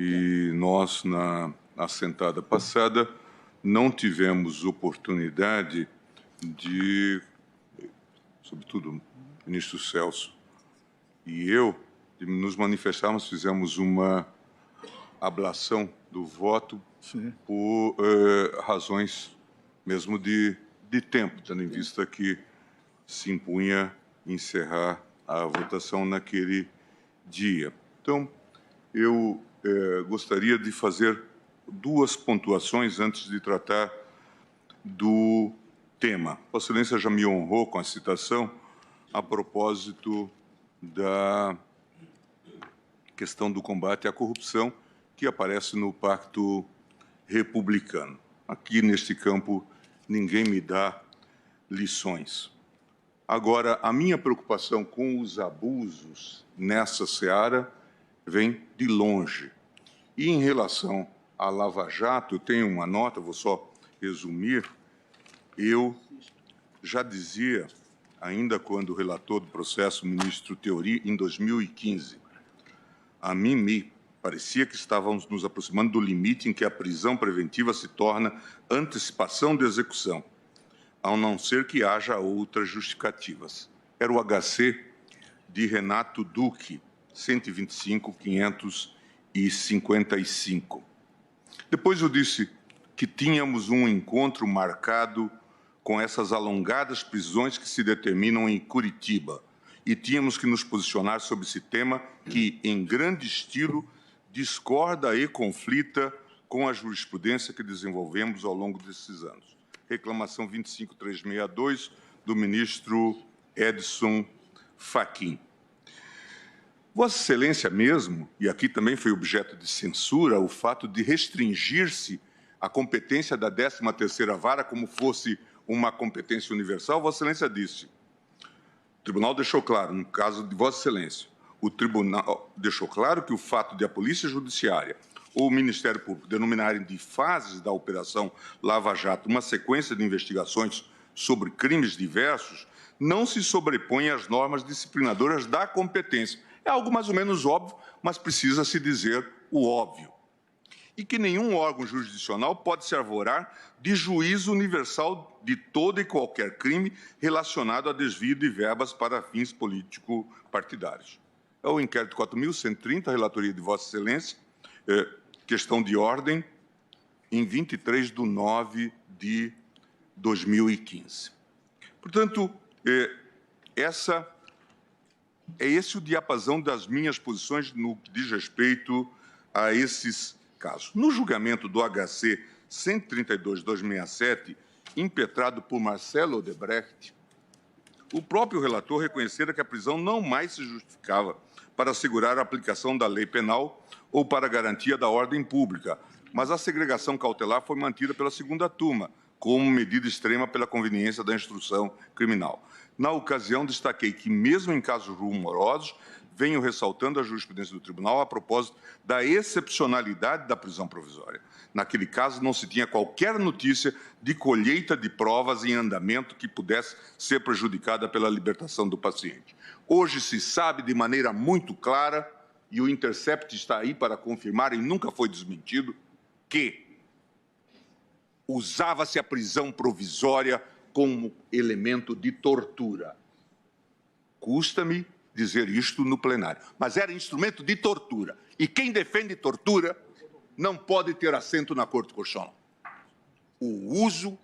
e nós, na assentada passada, não tivemos oportunidade de, sobretudo o ministro Celso e eu, de nos manifestarmos, fizemos uma ablação do voto. Sim. Por razões mesmo de tempo, tendo em vista que se impunha encerrar a votação naquele dia. Então, eu gostaria de fazer duas pontuações antes de tratar do tema. Vossa Excelência já me honrou com a citação a propósito da questão do combate à corrupção que aparece no Pacto Republicano. Aqui, neste campo, ninguém me dá lições. Agora, a minha preocupação com os abusos nessa seara vem de longe. E em relação à Lava Jato, eu tenho uma nota, vou só resumir. Eu já dizia, ainda quando relator do processo, ministro Teori, em 2015, a mim me parecia que estávamos nos aproximando do limite em que a prisão preventiva se torna antecipação de execução, ao não ser que haja outras justificativas. Era o HC de Renato Duque, 125.555. Depois eu disse que tínhamos um encontro marcado com essas alongadas prisões que se determinam em Curitiba e tínhamos que nos posicionar sobre esse tema que, em grande estilo, discorda e conflita com a jurisprudência que desenvolvemos ao longo desses anos. Reclamação 25362 do ministro Edson Fachin. Vossa Excelência mesmo, e aqui também foi objeto de censura, o fato de restringir-se a competência da 13ª Vara como fosse uma competência universal, Vossa Excelência disse. O Tribunal deixou claro, no caso de Vossa Excelência, o Tribunal deixou claro que o fato de a Polícia Judiciária ou o Ministério Público denominarem de fases da Operação Lava Jato uma sequência de investigações sobre crimes diversos não se sobrepõe às normas disciplinadoras da competência. É algo mais ou menos óbvio, mas precisa se dizer o óbvio. E que nenhum órgão jurisdicional pode se arvorar de juízo universal de todo e qualquer crime relacionado a desvio de verbas para fins político-partidários. É o inquérito 4.130, relatoria de Vossa Excelência, questão de ordem, em 23/9/2015. Portanto, esse o diapasão das minhas posições no que diz respeito a esses casos. No julgamento do HC 132/267, impetrado por Marcelo Odebrecht, o próprio relator reconhecera que a prisão não mais se justificava para assegurar a aplicação da lei penal ou para a garantia da ordem pública, mas a segregação cautelar foi mantida pela segunda turma, como medida extrema pela conveniência da instrução criminal. Na ocasião, destaquei que, mesmo em casos rumorosos, venho ressaltando a jurisprudência do Tribunal a propósito da excepcionalidade da prisão provisória. Naquele caso, não se tinha qualquer notícia de colheita de provas em andamento que pudesse ser prejudicada pela libertação do paciente. Hoje se sabe de maneira muito clara, e o Intercept está aí para confirmar e nunca foi desmentido, que usava-se a prisão provisória como elemento de tortura. Custa-me dizer isto no plenário, mas era instrumento de tortura. E quem defende tortura não pode ter assento na Corte Constitucional. O uso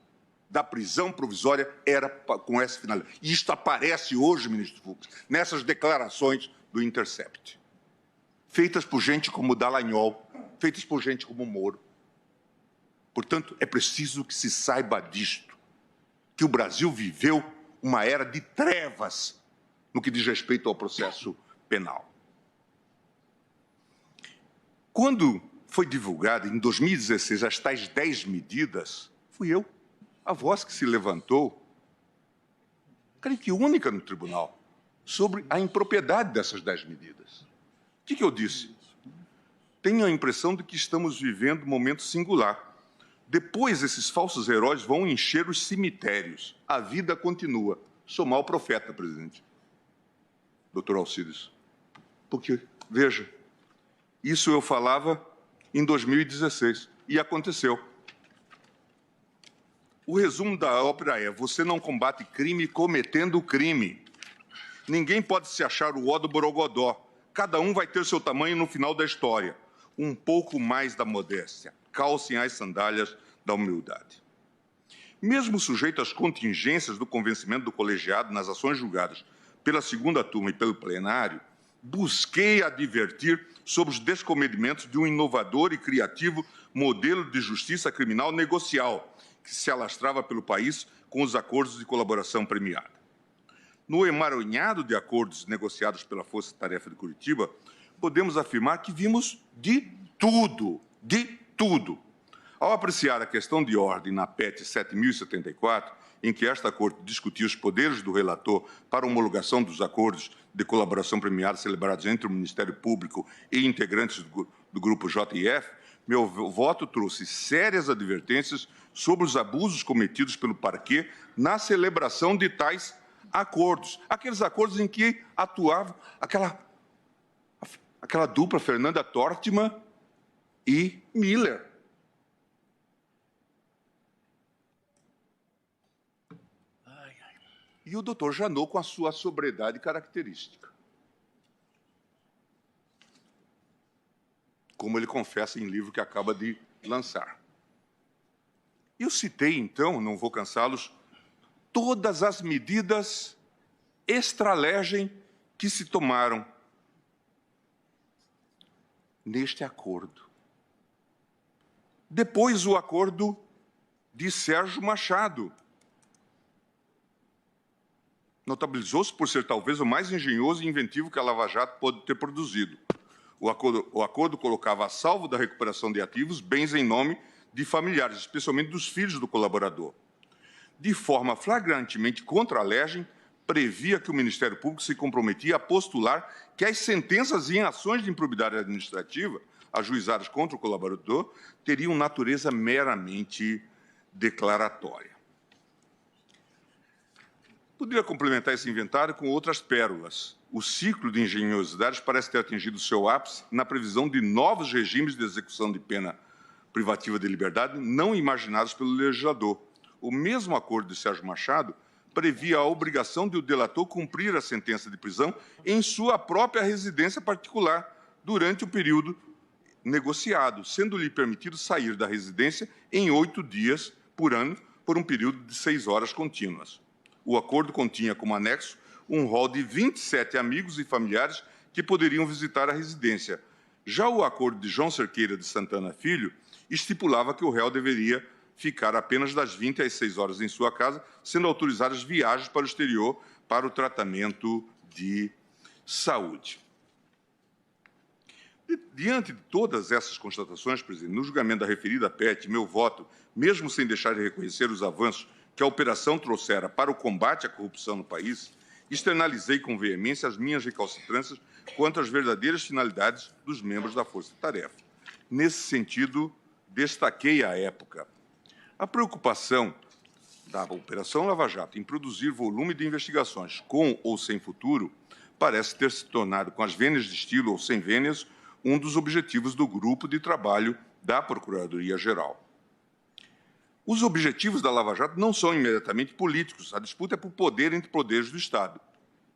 da prisão provisória era com essa finalidade. E isto aparece hoje, ministro Fux, nessas declarações do Intercept, feitas por gente como Dallagnol, feitas por gente como Moro. Portanto, é preciso que se saiba disto, que o Brasil viveu uma era de trevas no que diz respeito ao processo penal. Quando foi divulgado, em 2016, as tais 10 medidas, fui eu, a voz que se levantou, creio que única no tribunal, sobre a impropriedade dessas 10 medidas. O que eu disse? Tenho a impressão de que estamos vivendo um momento singular. Depois, esses falsos heróis vão encher os cemitérios. A vida continua. Sou mau profeta, presidente. Doutor Alcides. Porque, veja, isso eu falava em 2016. E aconteceu. O resumo da ópera é: você não combate crime cometendo crime. Ninguém pode se achar o ó do Borogodó. Cada um vai ter seu tamanho no final da história. Um pouco mais da modéstia. Calcem as sandálias da humildade. Mesmo sujeito às contingências do convencimento do colegiado nas ações julgadas pela segunda turma e pelo plenário, busquei advertir sobre os descomedimentos de um inovador e criativo modelo de justiça criminal negocial que se alastrava pelo país com os acordos de colaboração premiada. No emaranhado de acordos negociados pela Força Tarefa de Curitiba, podemos afirmar que vimos de tudo, de tudo. Ao apreciar a questão de ordem na PET 7074, em que esta Corte discutia os poderes do relator para homologação dos acordos de colaboração premiada celebrados entre o Ministério Público e integrantes do Grupo JF, meu voto trouxe sérias advertências sobre os abusos cometidos pelo parquê na celebração de tais acordos. Aqueles acordos em que atuava aquela dupla Fernanda Tortman e Miller. E o doutor Janot com a sua sobriedade característica. Como ele confessa em livro que acaba de lançar. Eu citei, então, não vou cansá-los, todas as medidas extra-legem que se tomaram neste acordo. Depois, o acordo de Sérgio Machado. Notabilizou-se por ser talvez o mais engenhoso e inventivo que a Lava Jato pôde ter produzido. O acordo colocava a salvo da recuperação de ativos bens em nome de familiares, especialmente dos filhos do colaborador. De forma flagrantemente contra a legem, previa que o Ministério Público se comprometia a postular que as sentenças em ações de improbidade administrativa ajuizadas contra o colaborador teriam natureza meramente declaratória. Poderia complementar esse inventário com outras pérolas. O ciclo de engenhosidades parece ter atingido seu ápice na previsão de novos regimes de execução de pena privativa de liberdade não imaginados pelo legislador. O mesmo acordo de Sérgio Machado previa a obrigação de o delator cumprir a sentença de prisão em sua própria residência particular durante o período negociado, sendo-lhe permitido sair da residência em 8 dias por ano, por um período de 6 horas contínuas. O acordo continha como anexo um rol de 27 amigos e familiares que poderiam visitar a residência. Já o acordo de João Cerqueira de Santana Filho estipulava que o réu deveria ficar apenas das 20 às 6 horas em sua casa, sendo autorizadas viagens para o exterior para o tratamento de saúde. Diante de todas essas constatações, presidente, no julgamento da referida PET, meu voto, mesmo sem deixar de reconhecer os avanços que a operação trouxera para o combate à corrupção no país, externalizei com veemência as minhas recalcitrâncias quanto às verdadeiras finalidades dos membros da Força Tarefa. Nesse sentido, destaquei à época a preocupação da Operação Lava Jato em produzir volume de investigações com ou sem futuro parece ter se tornado, com as vênias de estilo ou sem vênias, um dos objetivos do grupo de trabalho da Procuradoria-Geral. Os objetivos da Lava Jato não são imediatamente políticos. A disputa é por poder entre poderes do Estado.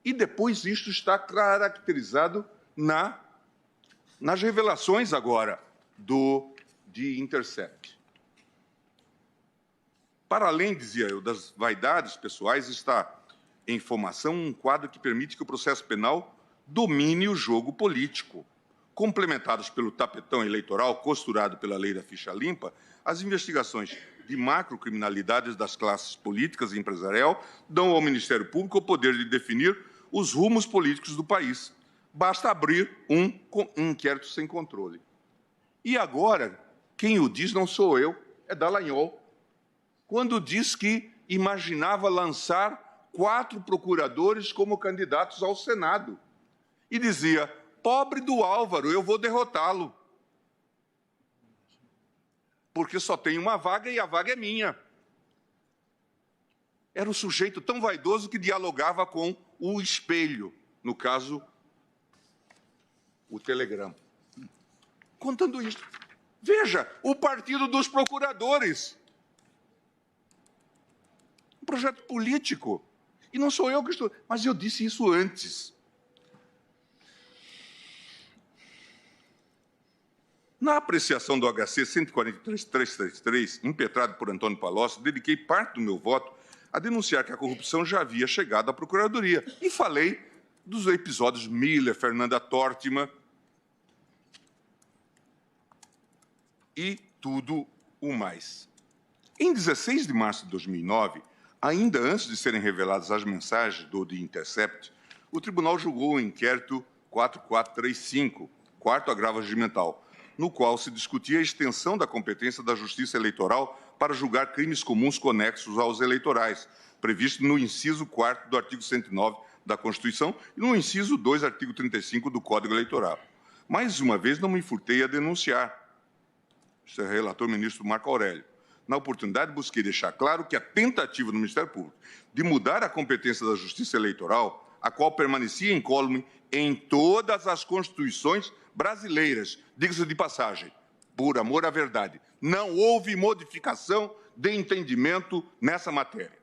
E depois isto está caracterizado nas revelações agora de Intercept. Para além, dizia eu, das vaidades pessoais, está em formação um quadro que permite que o processo penal domine o jogo político. Complementados pelo tapetão eleitoral costurado pela lei da ficha limpa, as investigações de macrocriminalidades das classes políticas e empresarial dão ao Ministério Público o poder de definir os rumos políticos do país. Basta abrir um inquérito sem controle. E agora, quem o diz não sou eu, é Dallagnol, quando diz que imaginava lançar 4 procuradores como candidatos ao Senado. E dizia: pobre do Álvaro, eu vou derrotá-lo. Porque só tem uma vaga e a vaga é minha. Era um sujeito tão vaidoso que dialogava com o espelho, no caso, o telegrama. Contando isso, Veja, o Partido dos Procuradores. Um projeto político. E não sou eu que estou... Mas eu disse isso antes. Na apreciação do HC 143.333, impetrado por Antônio Palocci, dediquei parte do meu voto a denunciar que a corrupção já havia chegado à Procuradoria. E falei dos episódios Miller, Fernanda Tortman e tudo o mais. Em 16 de março de 2009, ainda antes de serem reveladas as mensagens do The Intercept, o tribunal julgou o inquérito 4435, quarto agravo regimental, no qual se discutia a extensão da competência da Justiça Eleitoral para julgar crimes comuns conexos aos eleitorais, previsto no inciso 4º do artigo 109 da Constituição e no inciso 2, artigo 35 do Código Eleitoral. Mais uma vez, não me furtei a denunciar. Este é o relator ministro Marco Aurélio. Na oportunidade, busquei deixar claro que a tentativa do Ministério Público de mudar a competência da Justiça Eleitoral, a qual permanecia incólume em todas as constituições brasileiras, diga-se de passagem, por amor à verdade, não houve modificação de entendimento nessa matéria.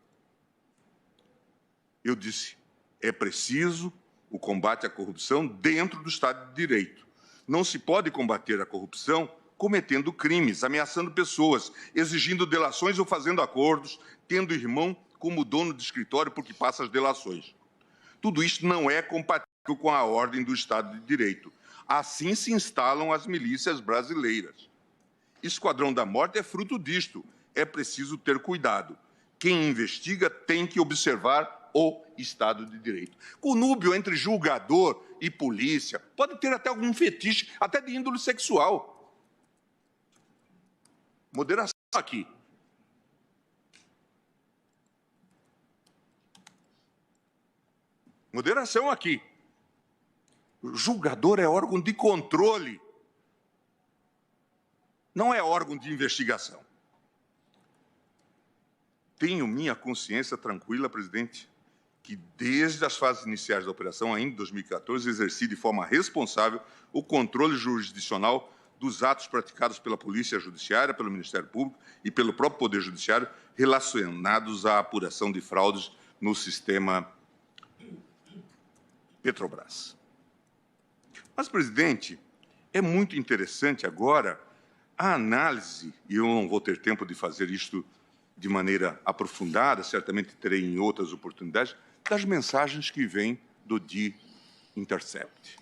Eu disse, é preciso o combate à corrupção dentro do Estado de Direito. Não se pode combater a corrupção cometendo crimes, ameaçando pessoas, exigindo delações ou fazendo acordos, tendo irmão como dono de escritório porque passa as delações. Tudo isso não é compatível com a ordem do Estado de Direito. Assim se instalam as milícias brasileiras. Esquadrão da Morte é fruto disto. É preciso ter cuidado. Quem investiga tem que observar o Estado de Direito. Conúbio entre julgador e polícia pode ter até algum fetiche, até de índole sexual. Moderação aqui. Moderação aqui. O julgador é órgão de controle, não é órgão de investigação. Tenho minha consciência tranquila, presidente, que desde as fases iniciais da operação, ainda em 2014, exerci de forma responsável o controle jurisdicional dos atos praticados pela Polícia Judiciária, pelo Ministério Público e pelo próprio Poder Judiciário relacionados à apuração de fraudes no sistema Petrobras. Mas, presidente, é muito interessante agora a análise, e eu não vou ter tempo de fazer isto de maneira aprofundada, certamente terei em outras oportunidades, das mensagens que vêm do The Intercept.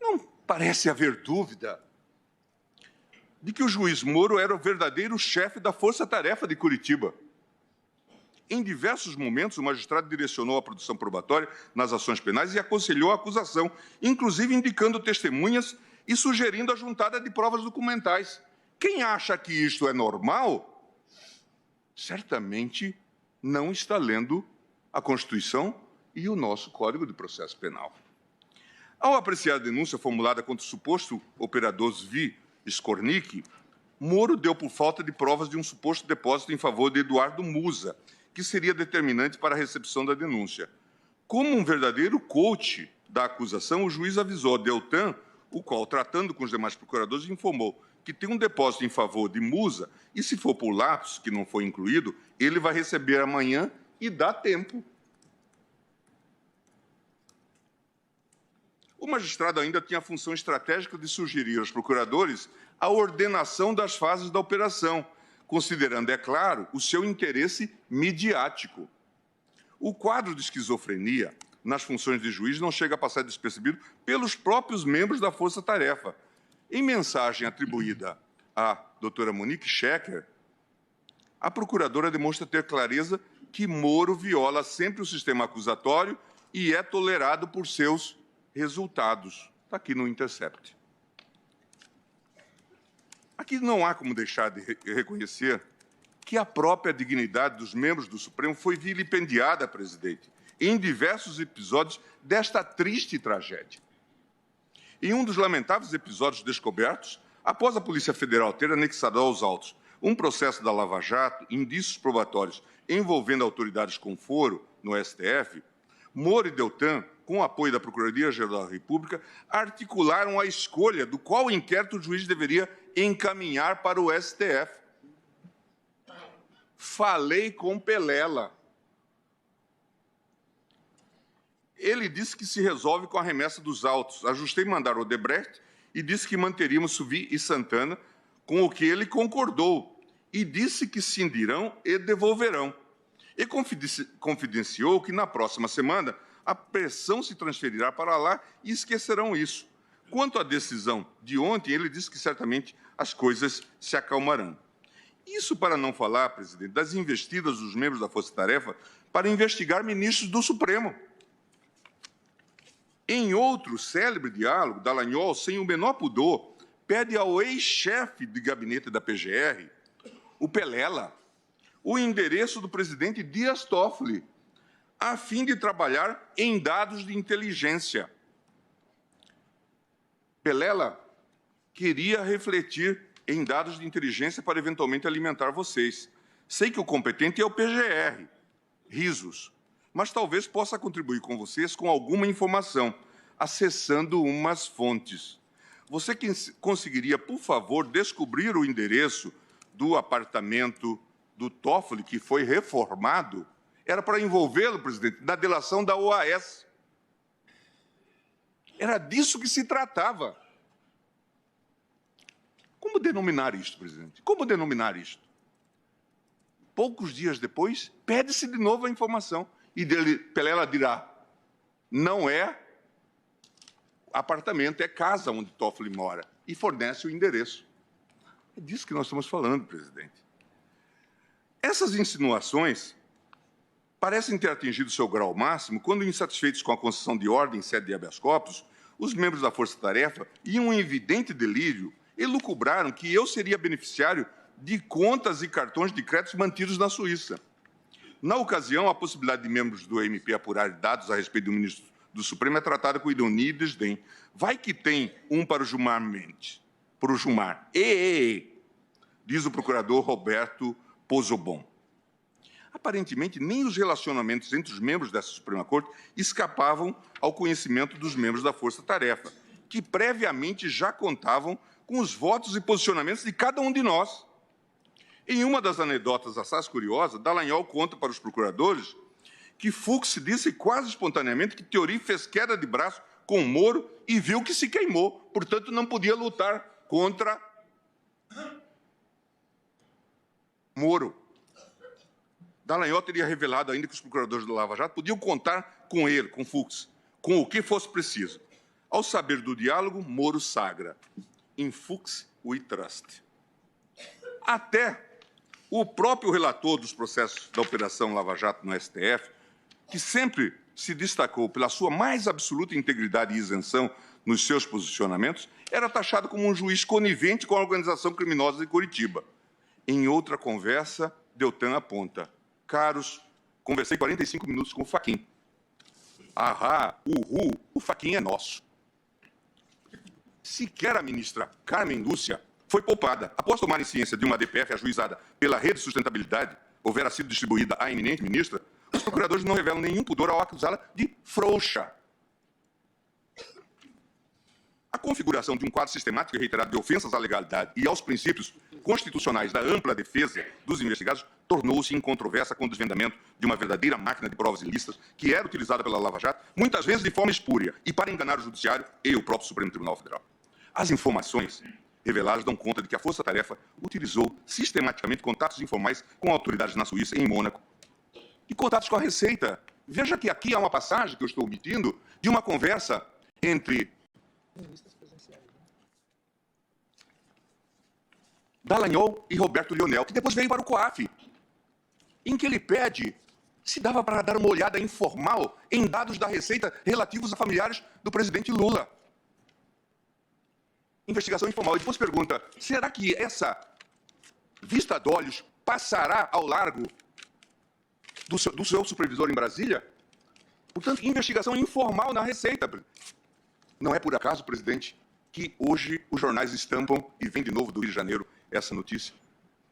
Não parece haver dúvida de que o juiz Moro era o verdadeiro chefe da força-tarefa de Curitiba. Em diversos momentos, o magistrado direcionou a produção probatória nas ações penais e aconselhou a acusação, inclusive indicando testemunhas e sugerindo a juntada de provas documentais. Quem acha que isto é normal, certamente não está lendo a Constituição e o nosso Código de Processo Penal. Ao apreciar a denúncia formulada contra o suposto operador Zvi Skornik, Moro deu por falta de provas de um suposto depósito em favor de Eduardo Musa, que seria determinante para a recepção da denúncia. Como um verdadeiro coach da acusação, o juiz avisou a Deltan, o qual, tratando com os demais procuradores, informou que tem um depósito em favor de Musa e, se for por lapso, que não foi incluído, ele vai receber amanhã e dá tempo. O magistrado ainda tinha a função estratégica de sugerir aos procuradores a ordenação das fases da operação, considerando, é claro, o seu interesse midiático. O quadro de esquizofrenia nas funções de juiz não chega a passar despercebido pelos próprios membros da força-tarefa. Em mensagem atribuída à doutora Monique Schecker, a procuradora demonstra ter clareza que Moro viola sempre o sistema acusatório e é tolerado por seus resultados. Está aqui no Intercept. Aqui não há como deixar de reconhecer que a própria dignidade dos membros do Supremo foi vilipendiada, presidente, em diversos episódios desta triste tragédia. Em um dos lamentáveis episódios descobertos, após a Polícia Federal ter anexado aos autos um processo da Lava Jato, indícios probatórios envolvendo autoridades com foro no STF, Moro e Deltan com o apoio da Procuradoria-Geral da República, articularam a escolha do qual inquérito o juiz deveria encaminhar para o STF. Falei com Pelela. Ele disse que se resolve com a remessa dos autos. Ajustei mandar Odebrecht e disse que manteríamos Suvi e Santana, com o que ele concordou, e disse que cindirão e devolverão. E confidenciou que na próxima semana a pressão se transferirá para lá e esquecerão isso. Quanto à decisão de ontem, ele disse que certamente as coisas se acalmarão. Isso para não falar, presidente, das investidas dos membros da Força Tarefa para investigar ministros do Supremo. Em outro célebre diálogo, Dallagnol, sem o menor pudor, pede ao ex-chefe de gabinete da PGR, o Pelela, o endereço do presidente Dias Toffoli, a fim de trabalhar em dados de inteligência. Pelela queria refletir em dados de inteligência para eventualmente alimentar vocês. Sei que o competente é o PGR, risos, mas talvez possa contribuir com vocês com alguma informação, acessando umas fontes. Você conseguiria, por favor, descobrir o endereço do apartamento do Toffoli, que foi reformado? Era para envolvê-lo, presidente, na delação da OAS. Era disso que se tratava. Como denominar isto, presidente? Como denominar isto? Poucos dias depois, pede-se de novo a informação. E Pelela dirá, não é apartamento, é casa onde Toffoli mora. E fornece o endereço. É disso que nós estamos falando, presidente. Essas insinuações parecem ter atingido seu grau máximo quando, insatisfeitos com a concessão de ordem em sede de habeas corpus, os membros da Força Tarefa, em um evidente delírio, elucubraram que eu seria beneficiário de contas e cartões de crédito mantidos na Suíça. Na ocasião, a possibilidade de membros do MP apurar dados a respeito do ministro do Supremo é tratada com ironia e desdém. Vai que tem um para o Gilmar Mendes. Para o Gilmar. Diz o procurador Roberto Pozobon. Aparentemente, nem os relacionamentos entre os membros dessa Suprema Corte escapavam ao conhecimento dos membros da Força Tarefa, que previamente já contavam com os votos e posicionamentos de cada um de nós. Em uma das anedotas assaz curiosas, Dallagnol conta para os procuradores que Fux disse quase espontaneamente que Theory fez queda de braço com Moro e viu que se queimou, portanto não podia lutar contra Moro. Dallagnol teria revelado ainda que os procuradores do Lava Jato podiam contar com ele, com Fux, com o que fosse preciso. Ao saber do diálogo, Moro sagra. In Fux we trust. Até o próprio relator dos processos da Operação Lava Jato no STF, que sempre se destacou pela sua mais absoluta integridade e isenção nos seus posicionamentos, era taxado como um juiz conivente com a organização criminosa de Curitiba. Em outra conversa, Deltan aponta: caros, conversei 45 minutos com o Fachin. Ahá, o Fachin é nosso. Sequer a ministra Carmen Lúcia foi poupada após tomarem ciência de uma DPF ajuizada pela Rede de Sustentabilidade, houvera sido distribuída à eminente ministra. Os procuradores não revelam nenhum pudor ao acusá-la de frouxa. A configuração de um quadro sistemático e reiterado de ofensas à legalidade e aos princípios constitucionais da ampla defesa dos investigados tornou-se incontroversa com o desvendamento de uma verdadeira máquina de provas ilícitas que era utilizada pela Lava Jato, muitas vezes de forma espúria e para enganar o Judiciário e o próprio Supremo Tribunal Federal. As informações reveladas dão conta de que a Força Tarefa utilizou sistematicamente contatos informais com autoridades na Suíça e em Mônaco e contatos com a Receita. Veja que aqui há uma passagem que eu estou omitindo de uma conversa entre Dallagnol e Roberto Lionel, que depois veio para o COAF, em que ele pede se dava para dar uma olhada informal em dados da Receita relativos a familiares do presidente Lula. Investigação informal. E depois pergunta, será que essa vista de olhos passará ao largo do seu supervisor em Brasília? Portanto, investigação informal na Receita. Não é por acaso, presidente, que hoje os jornais estampam, e vem de novo do Rio de Janeiro essa notícia,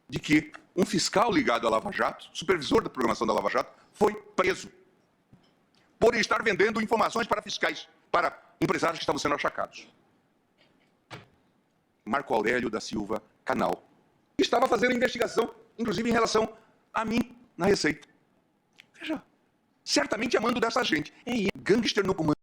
de que um fiscal ligado à Lava Jato, supervisor da programação da Lava Jato, foi preso por estar vendendo informações para fiscais, para empresários que estavam sendo achacados. Marco Aurélio da Silva Canal estava fazendo investigação, inclusive em relação a mim, na Receita. Veja, certamente amando dessa gente. É gangster no comando.